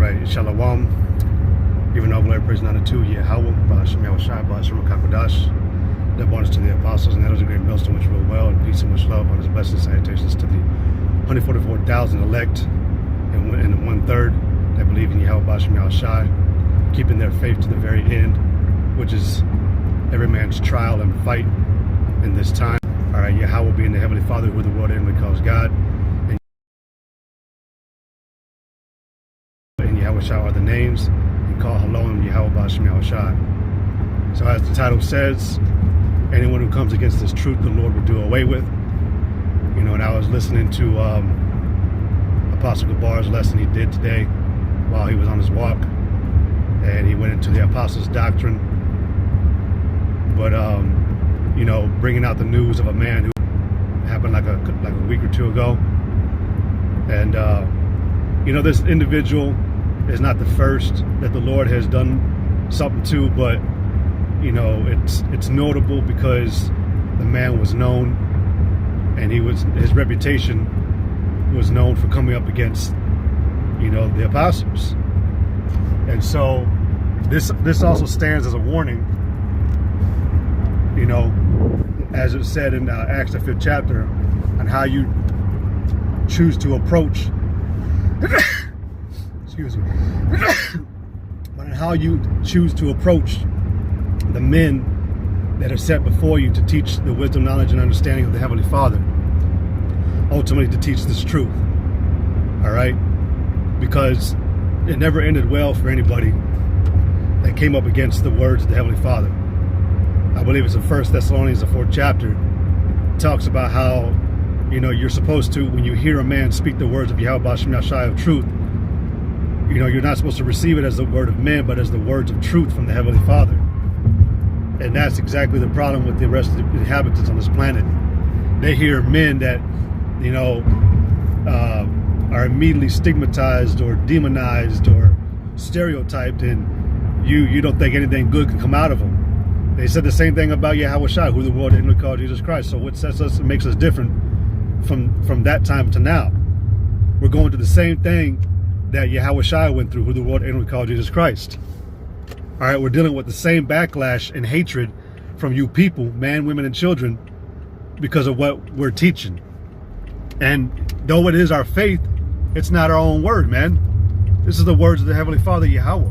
right, Shalom. Even all glory, praise, and honor to Yahweh, Ba'ashem Yahushua, Ba'ashem HaKadosh. The abundance to the apostles and elders of the great millstone which rule well, and peace and much love on his blessings and salutations to the 144,000 elect and the 1/3 that believe in Yahweh, Ba'ashem Yahushua, keeping their faith to the very end, which is every man's trial and fight in this time. All right, Yahweh being the Heavenly Father, who the world inwardly calls God, and Yahweh are the names, and call Halom Yahweh Ba'ashem Yahushua. So as the title says, anyone who comes against this truth, the Lord will do away with. You know, and I was listening to Apostle Gabar's lesson he did today while he was on his walk, and he went into the Apostles' doctrine. But you know, bringing out the news of a man who happened like a week or two ago, and you know, this individual is not the first that the Lord has done something to, but you know, it's notable because the man was known, and his reputation was known for coming up against, you know, the apostles. And so this also stands as a warning, you know, as it said in Acts the 5th chapter, on how you choose to approach excuse me but on how you choose to approach the men that are set before you to teach the wisdom, knowledge, and understanding of the Heavenly Father, ultimately to teach this truth. All right, because it never ended well for anybody that came up against the words of the Heavenly Father. I believe it's in 1 Thessalonians, the 4th chapter, talks about how, you know, you're supposed to, when you hear a man speak the words of Yahweh Ba'ashem Yahushua of truth, you know, you're not supposed to receive it as the word of men, but as the words of truth from the Heavenly Father. And that's exactly the problem with the rest of the inhabitants on this planet. They hear men that, you know, are immediately stigmatized or demonized or stereotyped, and you don't think anything good can come out of them. They said the same thing about Yahweh Shai, who the world inwardly called Jesus Christ. So what sets us and makes us different from that time to now? We're going to the same thing that Yahweh Shai went through, who the world inwardly called Jesus Christ. All right, we're dealing with the same backlash and hatred from you people, man, women, and children, because of what we're teaching. And though it is our faith, it's not our own word, man. This is the words of the Heavenly Father, Yahweh.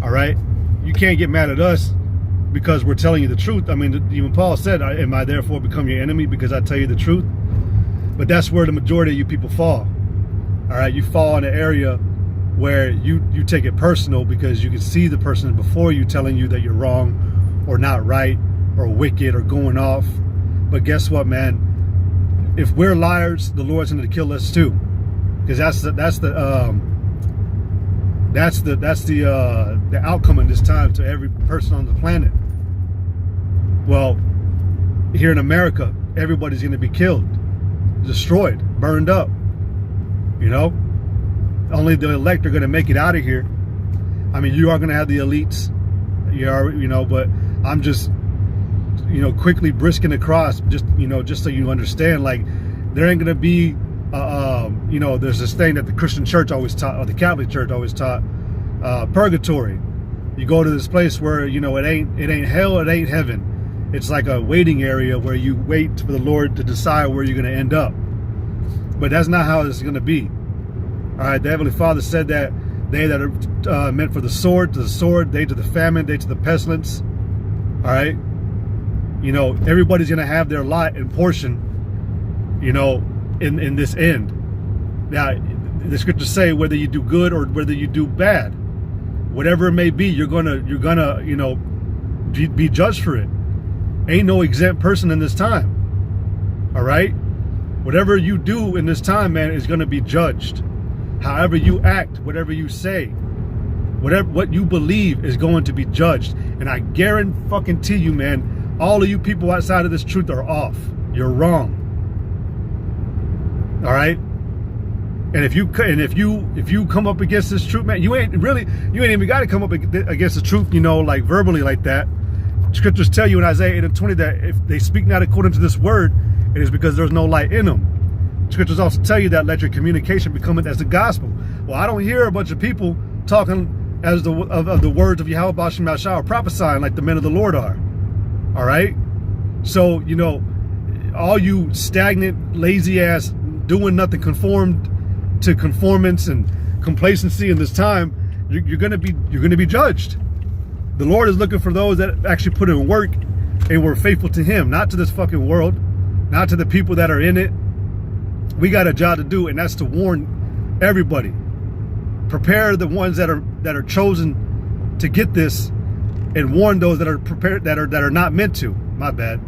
All right? You can't get mad at us because we're telling you the truth. I mean, even Paul said, am I therefore become your enemy because I tell you the truth? But that's where the majority of you people fall. All right? You fall in an area where you take it personal because you can see the person before you telling you that you're wrong or not right or wicked or going off. But guess what, man? If we're liars, the Lord's going to kill us too, because that's the outcome in this time to every person on the planet. Well, here in America, everybody's going to be killed, destroyed, burned up. You know, only the elect are going to make it out of here. I mean, you are going to have the elites, you know, but I'm just, you know, quickly brisking across, just, you know, just so you understand, like, there ain't gonna be, you know, there's this thing that the Christian church always taught, or the Catholic church always taught, purgatory. You go to this place where, you know, it ain't hell, it ain't heaven. It's like a waiting area where you wait for the Lord to decide where you're gonna end up. But that's not how it's gonna be. All right, the Heavenly Father said that they that are meant for the sword, to the sword, they to the famine, they to the pestilence. All right. You know, everybody's going to have their lot and portion, you know, in this end. Now, the scriptures say whether you do good or whether you do bad, whatever it may be, you're gonna, you know, be judged for it. Ain't no exempt person in this time. All right? Whatever you do in this time, man, is going to be judged. However you act, whatever you say, what you believe is going to be judged. And I guarantee you, man, all of you people outside of this truth are off. You're wrong. All right? And if you come up against this truth, man, you ain't even got to come up against the truth, you know, like verbally like that. Scriptures tell you in Isaiah 8:20 that if they speak not according to this word, it is because there's no light in them. Scriptures also tell you that let your communication become as the gospel. Well, I don't hear a bunch of people talking as of the words of Yahweh Ba'ashem Yahshua, prophesying like the men of the Lord are. All right? So, you know, all you stagnant, lazy ass, doing nothing, conformed to conformance and complacency in this time, you're gonna be judged. The Lord is looking for those that actually put in work and were faithful to Him, not to this fucking world, not to the people that are in it. We got a job to do, and that's to warn everybody. Prepare the ones that are chosen to get this, and warn those that are prepared that are not meant to. My bad.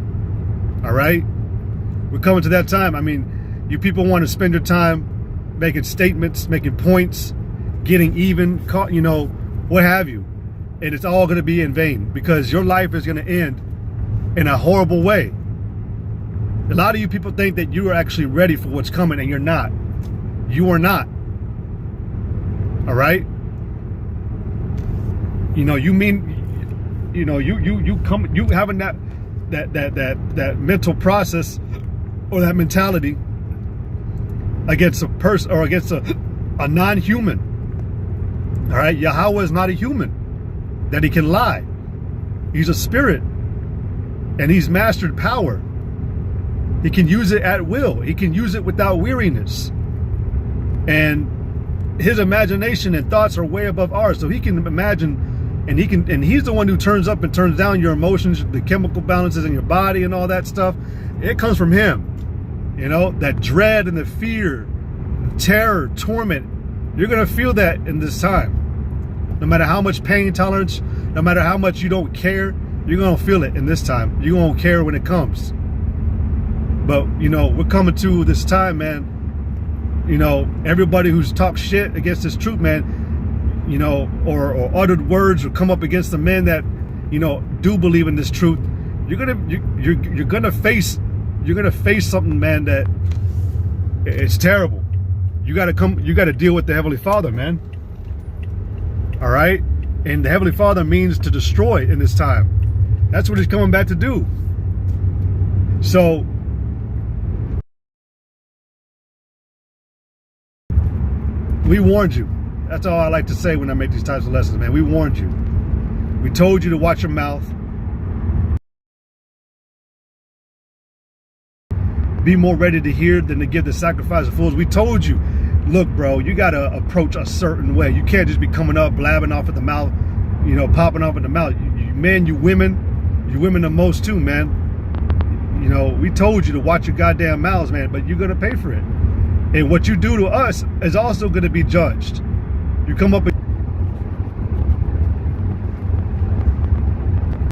All right, we're coming to that time. I mean, you people want to spend your time making statements, making points, getting even, you know, what have you, and it's all going to be in vain, because your life is going to end in a horrible way. A lot of you people think that you are actually ready for what's coming, and you're not. You are not. All right? You know, you mean, you know, you having that mental process or that mentality against a person or against a non-human. All right? Yahweh is not a human that He can lie. He's a spirit, and He's mastered power. He can use it at will. He can use it without weariness. And His imagination and thoughts are way above ours. So He can imagine, and He's the one who turns up and turns down your emotions, the chemical balances in your body and all that stuff. It comes from Him. You know, that dread and the fear, the terror, torment, you're going to feel that in this time. No matter how much pain tolerance, no matter how much you don't care, you're going to feel it in this time. You won't care when it comes. But, you know, we're coming to this time, man. You know, everybody who's talked shit against this truth, man, you know, or uttered words or come up against the men that, you know, do believe in this truth, you're gonna face something, man, that it's terrible. You gotta deal with the Heavenly Father, man. All right? And the Heavenly Father means to destroy in this time. That's what He's coming back to do. So we warned you. That's all I like to say when I make these types of lessons, man. We warned you. We told you to watch your mouth. Be more ready to hear than to give the sacrifice of fools. We told you, look, bro, you got to approach a certain way. You can't just be coming up, blabbing off at the mouth, you know, popping off at the mouth. You women the most too, man. You know, we told you to watch your goddamn mouths, man, but you're going to pay for it. And what you do to us is also going to be judged. You come up